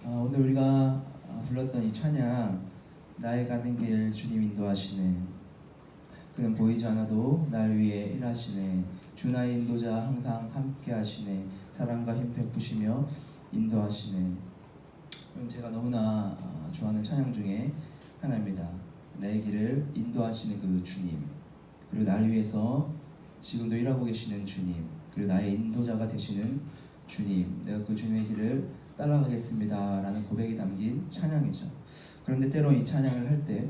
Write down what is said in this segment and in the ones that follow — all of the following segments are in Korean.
오늘 우리가 불렀던 이 찬양, 나의 가는 길 주님 인도하시네. 그는 보이지 않아도 날 위해 일하시네. 주 나의 인도자 항상 함께 하시네. 사랑과 힘 베푸시며 인도하시네. 그럼 제가 너무나 좋아하는 찬양 중에 하나입니다. 내 길을 인도하시는 그 주님, 그리고 나를 위해서 지금도 일하고 계시는 주님, 그리고 나의 인도자가 되시는 주님, 내가 그 주님의 길을 따라가겠습니다 라는 고백이 담긴 찬양이죠. 그런데 때로 이 찬양을 할 때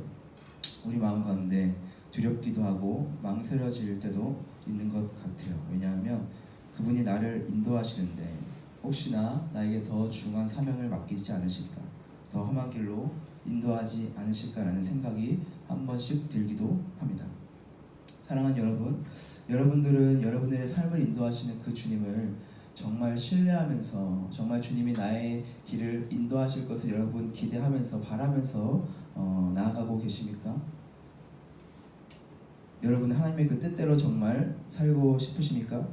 우리 마음 가운데 두렵기도 하고 망설여질 때도 있는 것 같아요. 왜냐하면 그분이 나를 인도하시는데 혹시나 나에게 더 중요한 사명을 맡기지 않으실까, 더 험한 길로 인도하지 않으실까라는 생각이 한 번씩 들기도 합니다. 사랑하는 여러분, 여러분들은 여러분들의 삶을 인도하시는 그 주님을 정말 신뢰하면서, 정말 주님이 나의 길을 인도하실 것을 여러분 기대하면서 바라면서 나아가고 계십니까? 여러분 하나님의 그 뜻대로 정말 살고 싶으십니까?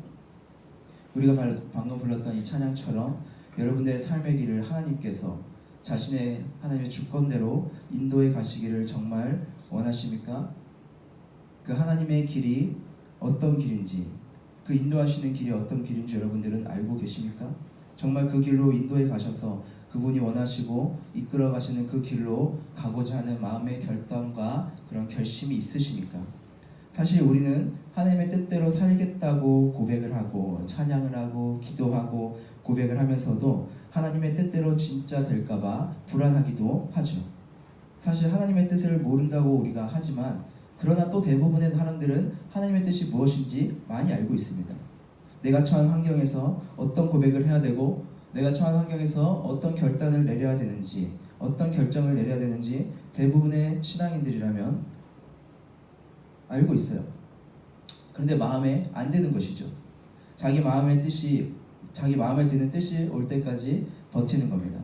우리가 방금 불렀던 이 찬양처럼 여러분들의 삶의 길을 하나님께서 자신의 하나님의 주권대로 인도해 가시기를 정말 원하십니까? 그 하나님의 길이 어떤 길인지, 그 인도하시는 길이 어떤 길인지 여러분들은 알고 계십니까? 정말 그 길로 인도해 가셔서 그분이 원하시고 이끌어 가시는 그 길로 가고자 하는 마음의 결단과 그런 결심이 있으십니까? 사실 우리는 하나님의 뜻대로 살겠다고 고백을 하고 찬양을 하고 기도하고 고백을 하면서도 하나님의 뜻대로 진짜 될까봐 불안하기도 하죠. 사실 하나님의 뜻을 모른다고 우리가 하지만 그러나 또 대부분의 사람들은 하나님의 뜻이 무엇인지 많이 알고 있습니다. 내가 처한 환경에서 어떤 고백을 해야 되고, 내가 처한 환경에서 어떤 결단을 내려야 되는지, 어떤 결정을 내려야 되는지 대부분의 신앙인들이라면 알고 있어요. 그런데 마음에 안 드는 것이죠. 자기 마음에 드는 뜻이 올 때까지 버티는 겁니다.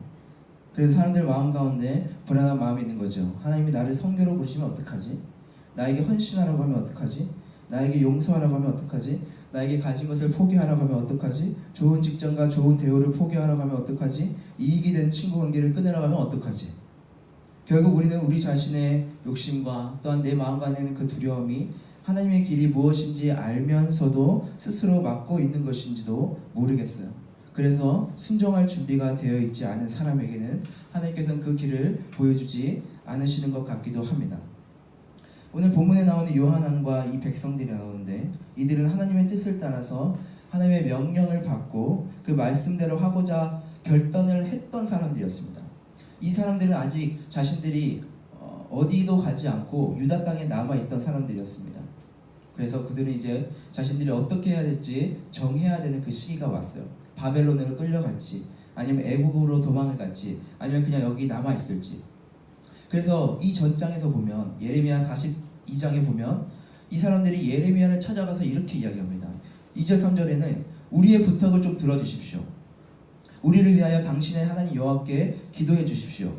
그래서 사람들 마음 가운데 불안한 마음이 있는 거죠. 하나님이 나를 성교로 부르시면 어떡하지? 나에게 헌신하라고 하면 어떡하지? 나에게 용서하라고 하면 어떡하지? 나에게 가진 것을 포기하라고 하면 어떡하지? 좋은 직장과 좋은 대우를 포기하라고 하면 어떡하지? 이익이 되는 친구 관계를 끊으라고 하면 어떡하지? 결국 우리는 우리 자신의 욕심과 또한 내 마음 안에는 그 두려움이 하나님의 길이 무엇인지 알면서도 스스로 막고 있는 것인지도 모르겠어요. 그래서 순종할 준비가 되어 있지 않은 사람에게는 하나님께서는 그 길을 보여주지 않으시는 것 같기도 합니다. 오늘 본문에 나오는 요한왕과 이 백성들이 나오는데, 이들은 하나님의 뜻을 따라서 하나님의 명령을 받고 그 말씀대로 하고자 결단을 했던 사람들이었습니다. 이 사람들은 아직 자신들이 어디도 가지 않고 유다 땅에 남아있던 사람들이었습니다. 그래서 그들은 이제 자신들이 어떻게 해야 될지 정해야 되는 그 시기가 왔어요. 바벨론으로 끌려갈지, 아니면 애국으로 도망을 갈지, 아니면 그냥 여기 남아있을지. 그래서 이 전장에서 보면, 예레미야 42장에 보면 이 사람들이 예레미야를 찾아가서 이렇게 이야기합니다. 2절 3절에는 우리의 부탁을 좀 들어주십시오. 우리를 위하여 당신의 하나님 여호와께 기도해 주십시오.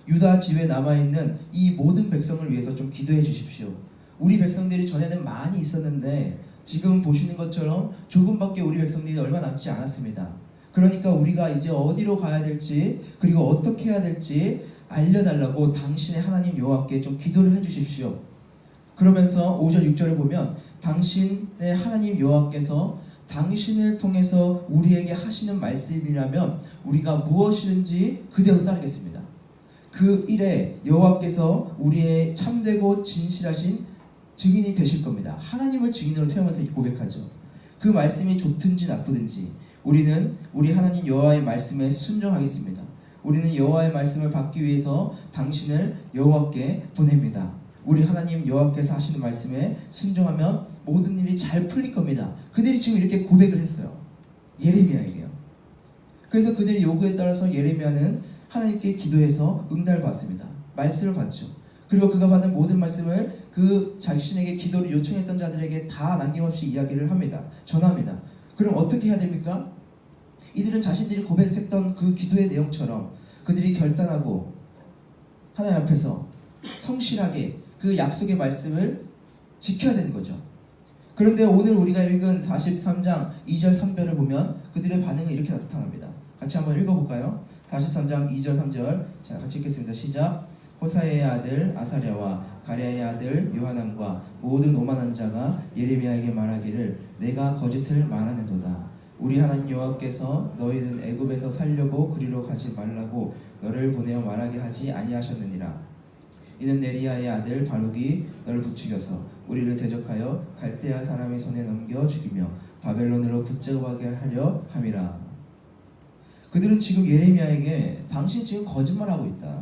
유다 집에 남아있는 이 모든 백성을 위해서 좀 기도해 주십시오. 우리 백성들이 전에는 많이 있었는데 지금 보시는 것처럼 조금밖에 우리 백성들이 얼마 남지 않았습니다. 그러니까 우리가 이제 어디로 가야 될지, 그리고 어떻게 해야 될지 알려달라고 당신의 하나님 여호와께 좀 기도를 해주십시오. 그러면서 5절 6절을 보면 당신의 하나님 여호와께서 당신을 통해서 우리에게 하시는 말씀이라면 우리가 무엇이든지 그대로 따르겠습니다. 그 일에 여호와께서 우리의 참되고 진실하신 증인이 되실 겁니다. 하나님을 증인으로 세우면서 고백하죠. 그 말씀이 좋든지 나쁘든지 우리는 우리 하나님 여호와의 말씀에 순종하겠습니다. 우리는 여호와의 말씀을 받기 위해서 당신을 여호와께 보냅니다. 우리 하나님 여호와께서 하시는 말씀에 순종하면 모든 일이 잘 풀릴 겁니다. 그들이 지금 이렇게 고백을 했어요. 예레미야에게요. 그래서 그들의 요구에 따라서 예레미야는 하나님께 기도해서 응답을 받습니다. 말씀을 받죠. 그리고 그가 받은 모든 말씀을 그 자신에게 기도를 요청했던 자들에게 다 남김없이 이야기를 합니다. 전합니다. 그럼 어떻게 해야 됩니까? 이들은 자신들이 고백했던 그 기도의 내용처럼 그들이 결단하고 하나님 앞에서 성실하게 그 약속의 말씀을 지켜야 되는 거죠. 그런데 오늘 우리가 읽은 43장 2절 3절을 보면 그들의 반응은 이렇게 나타납니다. 같이 한번 읽어볼까요? 43장 2절 3절 자 같이 읽겠습니다. 시작. 호사야의 아들 아사랴와 가랴의 아들 요하남과 모든 오만한 자가 예레미야에게 말하기를 내가 거짓을 말하는도다. 우리 하나님 여호와께서 너희는 애굽에서 살려고 그리로 가지 말라고 너를 보내어 말하게 하지 아니하셨느니라. 이는 네리야의 아들 바룩이 너를 부추겨서 우리를 대적하여 갈대아 사람의 손에 넘겨 죽이며 바벨론으로 붙잡아게 하려 함이라. 그들은 지금 예레미야에게 당신 지금 거짓말하고 있다.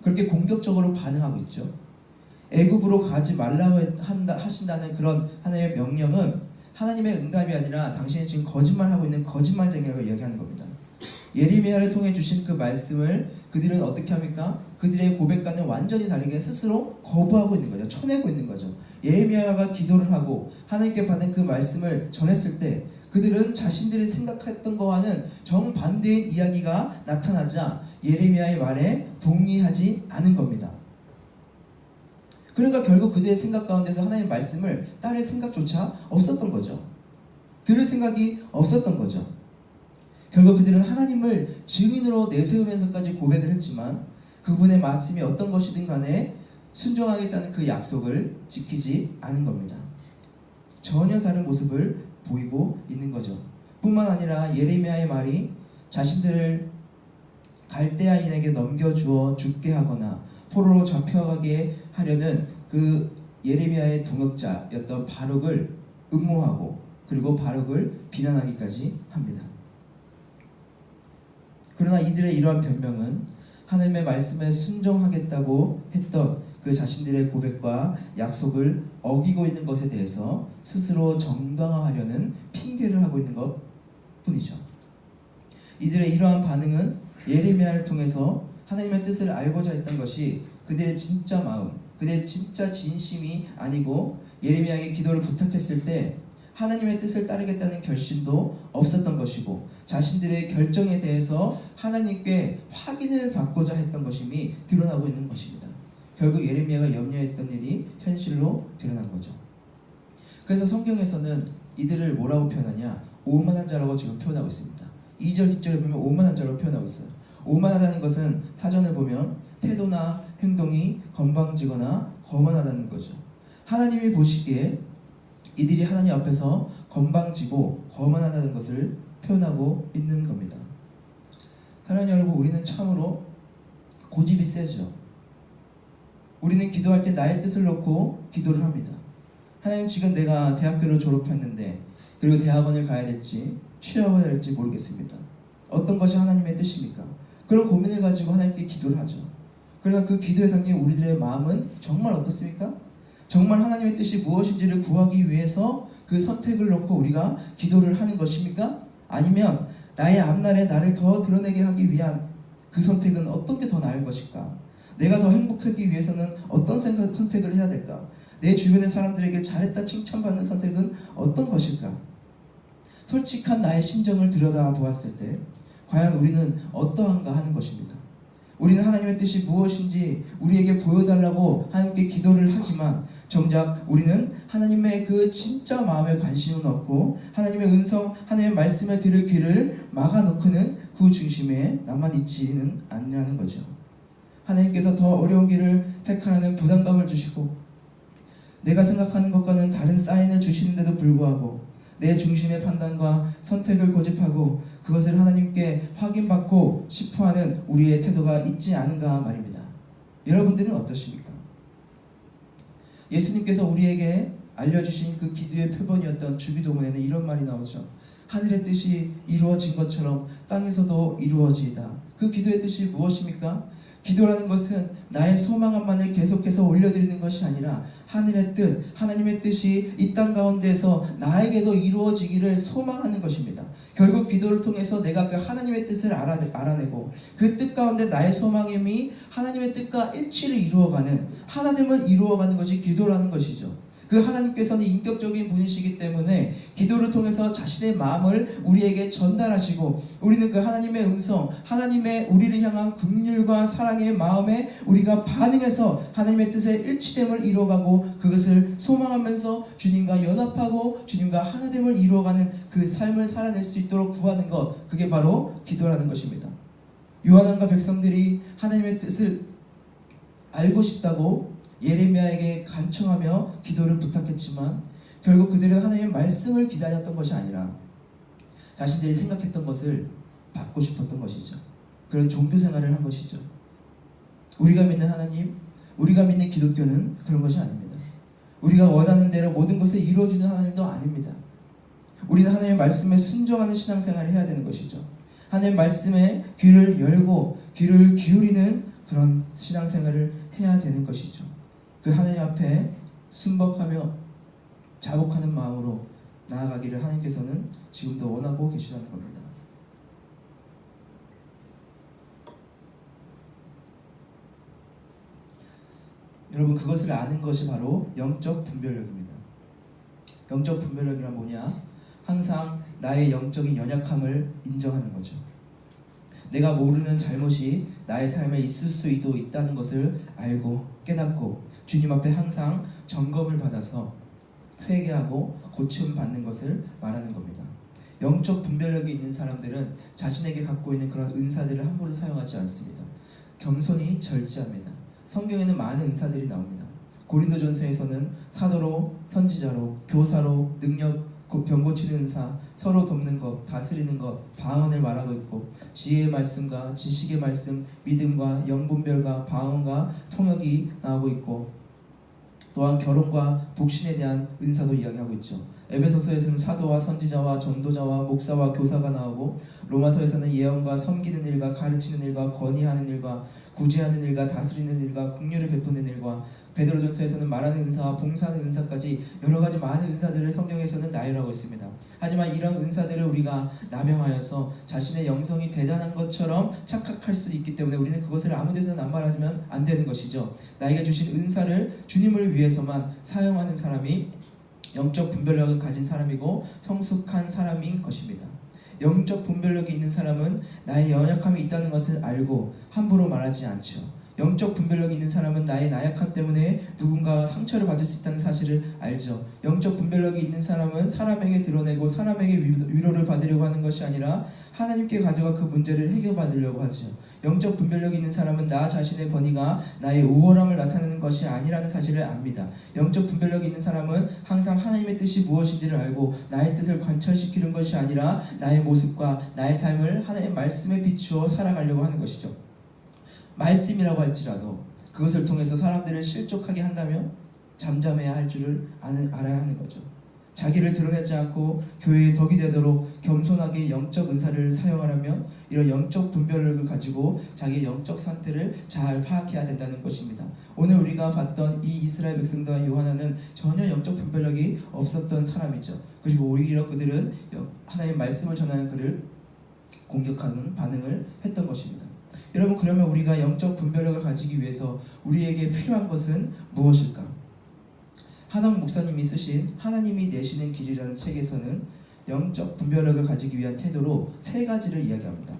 그렇게 공격적으로 반응하고 있죠. 애굽으로 가지 말라고 하신다는 그런 하나님의 명령은 하나님의 응답이 아니라 당신이 지금 거짓말하고 있는 거짓말쟁이라고 이야기하는 겁니다. 예레미야를 통해 주신 그 말씀을 그들은 어떻게 합니까? 그들의 고백과는 완전히 다르게 스스로 거부하고 있는 거죠. 쳐내고 있는 거죠. 예레미야가 기도를 하고 하나님께 받은 그 말씀을 전했을 때 그들은 자신들이 생각했던 것과는 정반대의 이야기가 나타나자 예레미야의 말에 동의하지 않은 겁니다. 그러니까 결국 그들의 생각 가운데서 하나님의 말씀을 따를 생각조차 없었던 거죠. 들을 생각이 없었던 거죠. 결국 그들은 하나님을 증인으로 내세우면서까지 고백을 했지만 그분의 말씀이 어떤 것이든 간에 순종하겠다는 그 약속을 지키지 않은 겁니다. 전혀 다른 모습을 보이고 있는 거죠. 뿐만 아니라 예레미야의 말이 자신들을 갈대아인에게 넘겨주어 죽게 하거나 포로로 잡혀가게 하려는 그 예레미야의 동역자였던 바룩을 음모하고 그리고 바룩을 비난하기까지 합니다. 그러나 이들의 이러한 변명은 하나님의 말씀에 순종하겠다고 했던 그 자신들의 고백과 약속을 어기고 있는 것에 대해서 스스로 정당화하려는 핑계를 하고 있는 것 뿐이죠. 이들의 이러한 반응은 예레미야를 통해서 하나님의 뜻을 알고자 했던 것이 그들의 진짜 마음, 그들의 진짜 진심이 아니고 예레미야에게 기도를 부탁했을 때 하나님의 뜻을 따르겠다는 결심도 없었던 것이고 자신들의 결정에 대해서 하나님께 확인을 받고자 했던 것임이 드러나고 있는 것입니다. 결국 예레미야가 염려했던 일이 현실로 드러난 거죠. 그래서 성경에서는 이들을 뭐라고 표현하냐? 오만한 자라고 지금 표현하고 있습니다. 2절 뒷절에 보면 오만한 자라고 표현하고 있어요. 오만하다는 것은 사전을 보면 태도나 행동이 건방지거나 거만하다는 거죠. 하나님이 보시기에 이들이 하나님 앞에서 건방지고 거만하다는 것을 표현하고 있는 겁니다. 사랑하는 여러분, 우리는 참으로 고집이 세죠. 우리는 기도할 때 나의 뜻을 놓고 기도를 합니다. 하나님, 지금 내가 대학교를 졸업했는데 그리고 대학원을 가야 될지 취업을 해야 될지 모르겠습니다. 어떤 것이 하나님의 뜻입니까? 그런 고민을 가지고 하나님께 기도를 하죠. 그러나 그 기도에 담긴 우리들의 마음은 정말 어떻습니까? 정말 하나님의 뜻이 무엇인지를 구하기 위해서 그 선택을 놓고 우리가 기도를 하는 것입니까? 아니면 나의 앞날에 나를 더 드러내게 하기 위한 그 선택은 어떤 게 더 나을 것일까? 내가 더 행복하기 위해서는 어떤 선택을 해야 될까? 내 주변의 사람들에게 잘했다 칭찬받는 선택은 어떤 것일까? 솔직한 나의 심정을 들여다보았을 때 과연 우리는 어떠한가 하는 것입니다. 우리는 하나님의 뜻이 무엇인지 우리에게 보여달라고 하나님께 기도를 하지만 정작 우리는 하나님의 그 진짜 마음에 관심은 없고 하나님의 음성, 하나님의 말씀에 들을 귀를 막아놓고는 그 중심에 나만 있지는 않냐는 거죠. 하나님께서 더 어려운 길을 택하라는 부담감을 주시고 내가 생각하는 것과는 다른 사인을 주시는데도 불구하고 내 중심의 판단과 선택을 고집하고 그것을 하나님께 확인받고 싶어하는 우리의 태도가 있지 않은가 말입니다. 여러분들은 어떠십니까? 예수님께서 우리에게 알려주신 그 기도의 표본이었던 주기도문에는 이런 말이 나오죠. 하늘의 뜻이 이루어진 것처럼 땅에서도 이루어지이다. 그 기도의 뜻이 무엇입니까? 기도라는 것은 나의 소망만을 계속해서 올려드리는 것이 아니라 하늘의 뜻, 하나님의 뜻이 이 땅 가운데서 나에게도 이루어지기를 소망하는 것입니다. 결국 기도를 통해서 내가 그 하나님의 뜻을 알아내고 그 뜻 가운데 나의 소망임이 하나님의 뜻과 일치를 이루어가는, 하나님을 이루어가는 것이 기도라는 것이죠. 그 하나님께서는 인격적인 분이시기 때문에 기도를 통해서 자신의 마음을 우리에게 전달하시고 우리는 그 하나님의 음성, 하나님의 우리를 향한 긍휼과 사랑의 마음에 우리가 반응해서 하나님의 뜻에 일치됨을 이루어가고 그것을 소망하면서 주님과 연합하고 주님과 하나됨을 이루어가는 그 삶을 살아낼 수 있도록 구하는 것, 그게 바로 기도라는 것입니다. 요한왕과 백성들이 하나님의 뜻을 알고 싶다고 예레미야에게 간청하며 기도를 부탁했지만 결국 그들은 하나님의 말씀을 기다렸던 것이 아니라 자신들이 생각했던 것을 받고 싶었던 것이죠. 그런 종교 생활을 한 것이죠. 우리가 믿는 하나님, 우리가 믿는 기독교는 그런 것이 아닙니다. 우리가 원하는 대로 모든 것을 이루어주는 하나님도 아닙니다. 우리는 하나님의 말씀에 순종하는 신앙생활을 해야 되는 것이죠. 하나님의 말씀에 귀를 열고 귀를 기울이는 그런 신앙생활을 해야 되는 것이죠. 그 하나님 앞에 순복하며 자복하는 마음으로 나아가기를 하나님께서는 지금도 원하고 계시다는 겁니다. 여러분, 그것을 아는 것이 바로 영적 분별력입니다. 영적 분별력이란 뭐냐? 항상 나의 영적인 연약함을 인정하는 거죠. 내가 모르는 잘못이 나의 삶에 있을 수도 있다는 것을 알고 깨닫고 주님 앞에 항상 점검을 받아서 회개하고 고침 받는 것을 말하는 겁니다. 영적 분별력이 있는 사람들은 자신에게 갖고 있는 그런 은사들을 함부로 사용하지 않습니다. 겸손히 절제합니다. 성경에는 많은 은사들이 나옵니다. 고린도전서에서는 사도로, 선지자로, 교사로, 능력, 병 고치는 은사, 서로 돕는 것, 다스리는 것, 방언을 말하고 있고 지혜의 말씀과 지식의 말씀, 믿음과 영분별과 방언과 통역이 나오고 있고 또한 결혼과 독신에 대한 은사도 이야기하고 있죠. 에베소서에서는 사도와 선지자와 전도자와 목사와 교사가 나오고 로마서에서는 예언과 섬기는 일과 가르치는 일과 건의하는 일과 구제하는 일과 다스리는 일과 긍휼을 베푸는 일과 베드로전서에서는 말하는 은사와 봉사하는 은사까지 여러 가지 많은 은사들을 성경에서는 나열하고 있습니다. 하지만 이런 은사들을 우리가 남용하여서 자신의 영성이 대단한 것처럼 착각할 수 있기 때문에 우리는 그것을 아무 데서나 남발하면 안 되는 것이죠. 나에게 주신 은사를 주님을 위해서만 사용하는 사람이 영적 분별력을 가진 사람이고 성숙한 사람인 것입니다. 영적 분별력이 있는 사람은 나의 연약함이 있다는 것을 알고 함부로 말하지 않죠. 영적 분별력이 있는 사람은 나의 나약함 때문에 누군가 상처를 받을 수 있다는 사실을 알죠. 영적 분별력이 있는 사람은 사람에게 드러내고 사람에게 위로를 받으려고 하는 것이 아니라 하나님께 가져가 그 문제를 해결받으려고 하죠. 영적 분별력이 있는 사람은 나 자신의 권위가 나의 우월함을 나타내는 것이 아니라는 사실을 압니다. 영적 분별력이 있는 사람은 항상 하나님의 뜻이 무엇인지를 알고 나의 뜻을 관철시키는 것이 아니라 나의 모습과 나의 삶을 하나님의 말씀에 비추어 살아가려고 하는 것이죠. 말씀이라고 할지라도 그것을 통해서 사람들을 실족하게 한다면 잠잠해야 할 줄을 알아야 하는 거죠. 자기를 드러내지 않고 교회의 덕이 되도록 겸손하게 영적 은사를 사용하려면 이런 영적 분별력을 가지고 자기의 영적 상태를 잘 파악해야 된다는 것입니다. 오늘 우리가 봤던 이 이스라엘 백성과 요한은 전혀 영적 분별력이 없었던 사람이죠. 그리고 오히려 그들은 하나님의 말씀을 전하는 그를 공격하는 반응을 했던 것입니다. 여러분, 그러면 우리가 영적 분별력을 가지기 위해서 우리에게 필요한 것은 무엇일까? 한옥 목사님이 쓰신 하나님이 내시는 길이라는 책에서는 영적 분별력을 가지기 위한 태도로 세 가지를 이야기합니다.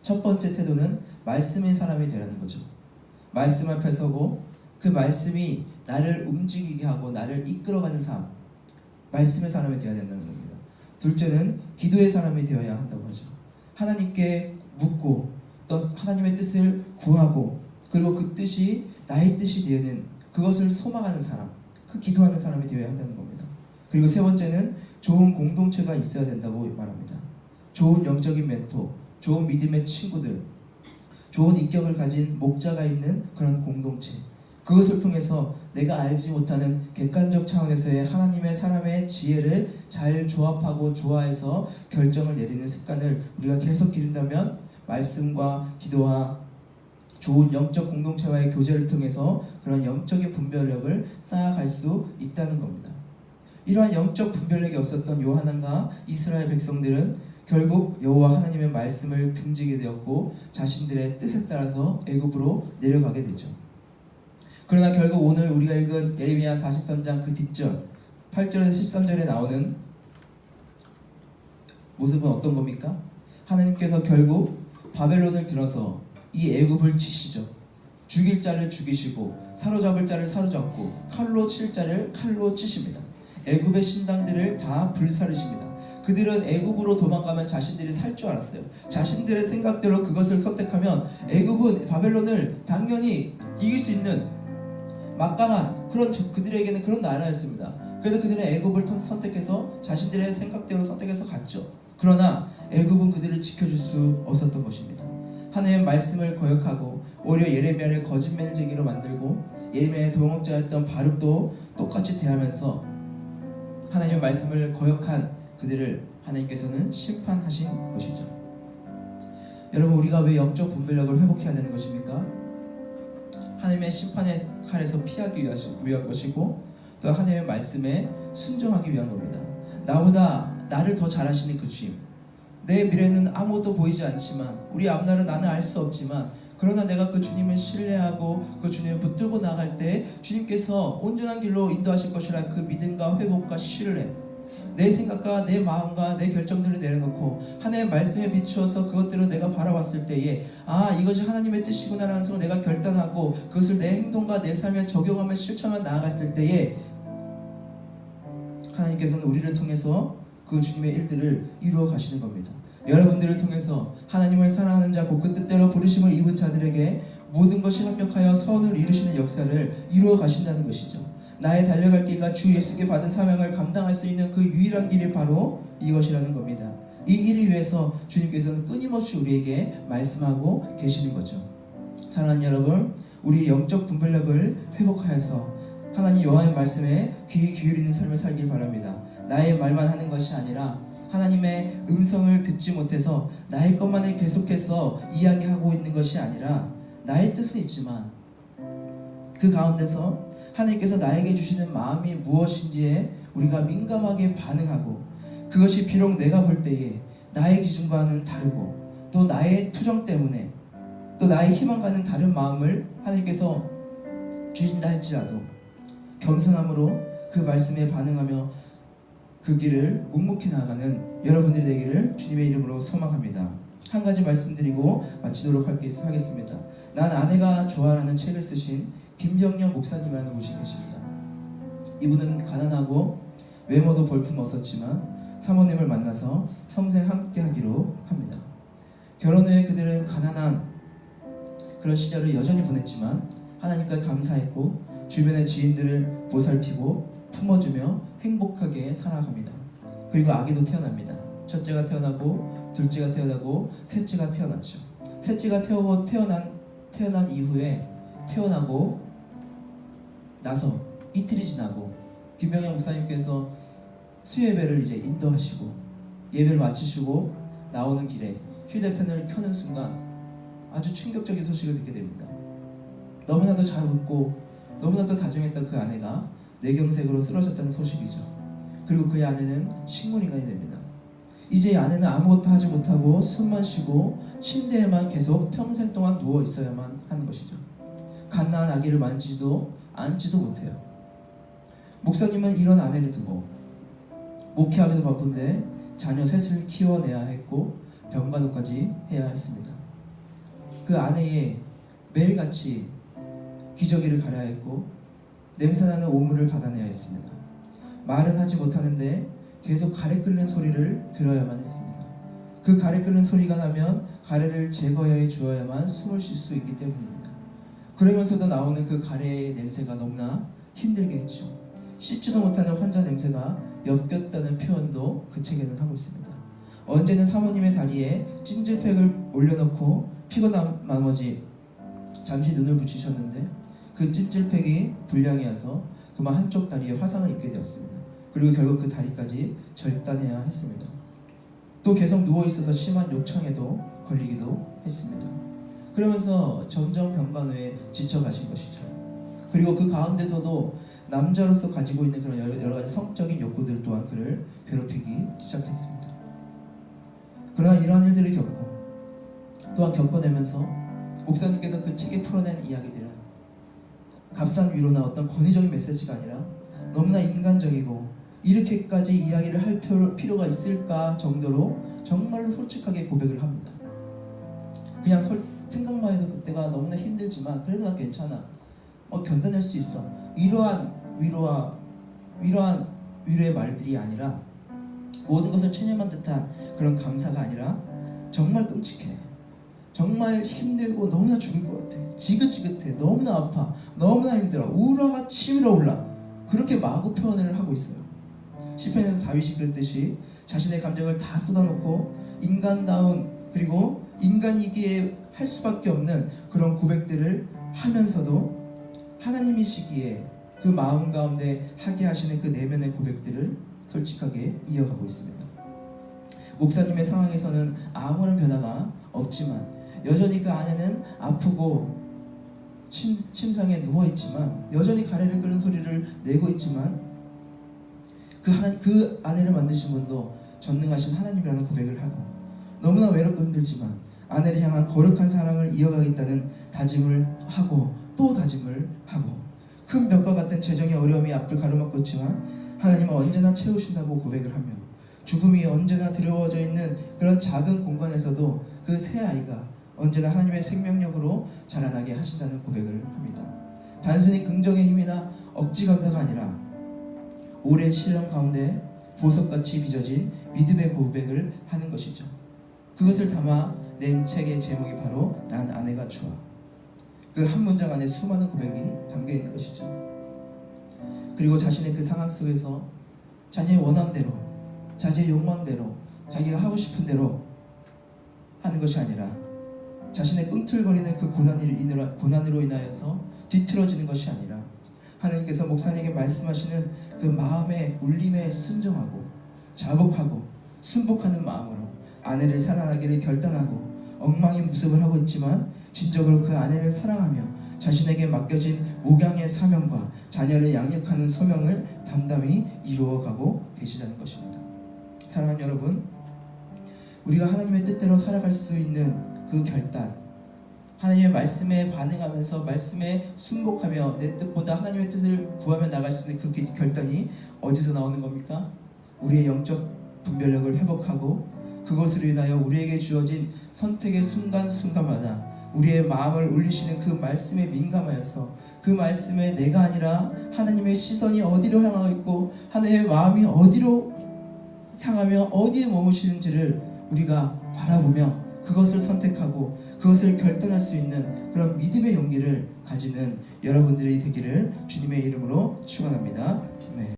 첫 번째 태도는 말씀의 사람이 되라는 거죠. 말씀 앞에 서고 그 말씀이 나를 움직이게 하고 나를 이끌어가는 삶, 말씀의 사람이 되어야 된다는 겁니다. 둘째는 기도의 사람이 되어야 한다고 하죠. 하나님께 묻고 또 하나님의 뜻을 구하고 그리고 그 뜻이 나의 뜻이 되는 그것을 소망하는 사람, 그 기도하는 사람이 되어야 한다는 겁니다. 그리고 세 번째는 좋은 공동체가 있어야 된다고 말합니다. 좋은 영적인 멘토, 좋은 믿음의 친구들, 좋은 인격을 가진 목자가 있는 그런 공동체, 그것을 통해서 내가 알지 못하는 객관적 차원에서의 하나님의 사람의 지혜를 잘 조합하고 조화해서 결정을 내리는 습관을 우리가 계속 기른다면 말씀과 기도와 좋은 영적 공동체와의 교제를 통해서 그런 영적인 분별력을 쌓아갈 수 있다는 겁니다. 이러한 영적 분별력이 없었던 요한안과 이스라엘 백성들은 결국 여호와 하나님의 말씀을 등지게 되었고 자신들의 뜻에 따라서 애굽으로 내려가게 되죠. 그러나 결국 오늘 우리가 읽은 예레미야 43장 그 뒷절 8절에서 13절에 나오는 모습은 어떤 겁니까? 하나님께서 결국 바벨론을 들어서 이 애굽을 치시죠. 죽일 자를 죽이시고 사로잡을 자를 사로잡고 칼로 칠 자를 칼로 치십니다. 애굽의 신당들을 다 불사르십니다. 그들은 애굽으로 도망가면 자신들이 살 줄 알았어요. 자신들의 생각대로 그것을 선택하면 애굽은 바벨론을 당연히 이길 수 있는 막강한 그런 그들에게는 그런 나라였습니다. 그래서 그들은 애굽을 선택해서 자신들의 생각대로 선택해서 갔죠. 그러나 애굽은 그들을 지켜줄 수 없었던 것입니다. 하나님의 말씀을 거역하고 오히려 예레미야를 거짓말쟁이로 만들고 예레미야의 동역자였던 바룩도 똑같이 대하면서 하나님의 말씀을 거역한 그들을 하나님께서는 심판하신 것이죠. 여러분, 우리가 왜 영적 분별력을 회복해야 되는 것입니까? 하나님의 심판의 칼에서 피하기 위한 것이고 또 하나님의 말씀에 순종하기 위한 겁니다. 나보다 나를 더 잘 아시는 그 주님, 내 미래는 아무것도 보이지 않지만 우리 앞날은 나는 알 수 없지만 그러나 내가 그 주님을 신뢰하고 그 주님을 붙들고 나갈 때 주님께서 온전한 길로 인도하실 것이라는 그 믿음과 회복과 신뢰, 내 생각과 내 마음과 내 결정들을 내려놓고 하나님의 말씀에 비추어서 그것들을 내가 바라봤을 때에 이것이 하나님의 뜻이구나라는 것을 내가 결단하고 그것을 내 행동과 내 삶에 적용하며 실천하며 나아갔을 때에 하나님께서는 우리를 통해서 그 주님의 일들을 이루어 가시는 겁니다. 여러분들을 통해서 하나님을 사랑하는 자 곧 그 뜻대로 부르심을 입은 자들에게 모든 것이 합력하여 선을 이루시는 역사를 이루어 가신다는 것이죠. 나의 달려갈 길과 주 예수께 받은 사명을 감당할 수 있는 그 유일한 길이 바로 이것이라는 겁니다. 이 일을 위해서 주님께서는 끊임없이 우리에게 말씀하고 계시는 거죠. 사랑하는 여러분, 우리 영적 분별력을 회복하여서 하나님 여호와의 말씀에 귀 기울이는 삶을 살길 바랍니다. 나의 말만 하는 것이 아니라 하나님의 음성을 듣지 못해서 나의 것만을 계속해서 이야기하고 있는 것이 아니라 나의 뜻은 있지만 그 가운데서 하나님께서 나에게 주시는 마음이 무엇인지에 우리가 민감하게 반응하고 그것이 비록 내가 볼 때에 나의 기준과는 다르고 또 나의 투정 때문에 또 나의 희망과는 다른 마음을 하나님께서 주신다 할지라도 겸손함으로 그 말씀에 반응하며 그 길을 묵묵히 나아가는 여러분들이 되기를 주님의 이름으로 소망합니다. 한 가지 말씀드리고 마치도록 하겠습니다. 난 아내가 좋아라는 책을 쓰신 김정영 목사님이라는 분이 계십니다. 이분은 가난하고 외모도 볼품없었지만 사모님을 만나서 평생 함께하기로 합니다. 결혼 후에 그들은 가난한 그런 시절을 여전히 보냈지만 하나님께 감사했고 주변의 지인들을 보살피고 품어주며 행복하게 살아갑니다. 그리고 아기도 태어납니다. 첫째가 태어나고 둘째가 태어나고 셋째가 태어났죠. 셋째가 태어난 이후에 태어나고 나서 이틀이 지나고 김병현 목사님께서 수예배를 이제 인도하시고 예배를 마치시고 나오는 길에 휴대폰을 켜는 순간 아주 충격적인 소식을 듣게 됩니다. 너무나도 잘 웃고 너무나도 다정했던 그 아내가 뇌경색으로 쓰러졌다는 소식이죠. 그리고 그의 아내는 식물인간이 됩니다. 이제 아내는 아무것도 하지 못하고 숨만 쉬고 침대에만 계속 평생 동안 누워 있어야만 하는 것이죠. 갓난 아기를 만지지도 앉지도 못해요. 목사님은 이런 아내를 두고 목회하기도 바쁜데 자녀 셋을 키워내야 했고 병간호까지 해야 했습니다. 그 아내의 매일같이 기저귀를 갈아야 했고 냄새나는 오물을 받아내야 했습니다. 말은 하지 못하는데 계속 가래 끓는 소리를 들어야만 했습니다. 그 가래 끓는 소리가 나면 가래를 제거해 주어야만 숨을 쉴 수 있기 때문입니다. 그러면서도 나오는 그 가래의 냄새가 너무나 힘들게 했죠. 씻지도 못하는 환자 냄새가 역겹다는 표현도 그 책에는 하고 있습니다. 언제는 사모님의 다리에 찜질팩을 올려놓고 피곤한 나머지 잠시 눈을 붙이셨는데 그 찜질팩이 불량이 와서 그만 한쪽 다리에 화상을 입게 되었습니다. 그리고 결국 그 다리까지 절단해야 했습니다. 또 계속 누워있어서 심한 욕창에도 걸리기도 했습니다. 그러면서 점점 병간호에 지쳐가신 것이죠. 그리고 그 가운데서도 남자로서 가지고 있는 그런 여러 가지 성적인 욕구들 또한 그를 괴롭히기 시작했습니다. 그러나 이러한 일들을 또한 겪어내면서 목사님께서 그 책에 풀어낸 이야기들은 값싼 위로나 어떤 권위적인 메시지가 아니라 너무나 인간적이고 이렇게까지 이야기를 할 필요가 있을까 정도로 정말로 솔직하게 고백을 합니다. 그냥 생각만 해도 그때가 너무나 힘들지만 그래도 난 괜찮아, 견뎌낼 수 있어, 이러한 위로의 말들이 아니라 모든 것을 체념한 듯한 그런 감사가 아니라 정말 끔찍해. 정말 힘들고 너무나 죽을 것 같아. 지긋지긋해. 너무나 아파. 너무나 힘들어. 우라가 치밀어 올라. 그렇게 마구 표현을 하고 있어요. 시편에서 다윗이 그랬듯이 자신의 감정을 다 쏟아놓고 인간다운 그리고 인간이기에 할 수밖에 없는 그런 고백들을 하면서도 하나님이시기에 그 마음 가운데 하게 하시는 그 내면의 고백들을 솔직하게 이어가고 있습니다. 목사님의 상황에서는 아무런 변화가 없지만 여전히 그 아내는 아프고 침상에 누워있지만 여전히 가래를 끓는 소리를 내고 있지만 그 아내를 만드신 분도 전능하신 하나님이라는 고백을 하고 너무나 외롭고 힘들지만 아내를 향한 거룩한 사랑을 이어가겠다는 다짐을 하고 또 다짐을 하고 큰 벽과 같은 재정의 어려움이 앞을 가로막고 있지만 하나님은 언제나 채우신다고 고백을 하며 죽음이 언제나 두려워져 있는 그런 작은 공간에서도 그 새 아이가 언제나 하나님의 생명력으로 자라나게 하신다는 고백을 합니다. 단순히 긍정의 힘이나 억지 감사가 아니라 오랜 시련 가운데 보석같이 빚어진 믿음의 고백을 하는 것이죠. 그것을 담아 낸 책의 제목이 바로 난 아내가 좋아. 그 한 문장 안에 수많은 고백이 담겨 있는 것이죠. 그리고 자신의 그 상황 속에서 자기의 원함대로, 자기의 욕망대로, 자기가 하고 싶은 대로 하는 것이 아니라 자신의 꿈틀거리는 그 고난으로 인하여서 뒤틀어지는 것이 아니라 하나님께서 목사님에게 말씀하시는 그 마음의 울림에 순종하고 자복하고 순복하는 마음으로 아내를 사랑하기를 결단하고 엉망인 모습을 하고 있지만 진정으로 그 아내를 사랑하며 자신에게 맡겨진 목양의 사명과 자녀를 양육하는 소명을 담담히 이루어가고 계시다는 것입니다. 사랑하는 여러분, 우리가 하나님의 뜻대로 살아갈 수 있는 그 결단, 하나님의 말씀에 반응하면서 말씀에 순복하며 내 뜻보다 하나님의 뜻을 구하며 나갈 수 있는 그 결단이 어디서 나오는 겁니까? 우리의 영적 분별력을 회복하고 그것으로 인하여 우리에게 주어진 선택의 순간순간마다 우리의 마음을 울리시는 그 말씀에 민감하여서 그 말씀에 내가 아니라 하나님의 시선이 어디로 향하고 있고 하나님의 마음이 어디로 향하며 어디에 머무시는지를 우리가 바라보며 그것을 선택하고 그것을 결단할 수 있는 그런 믿음의 용기를 가지는 여러분들이 되기를 주님의 이름으로 축원합니다.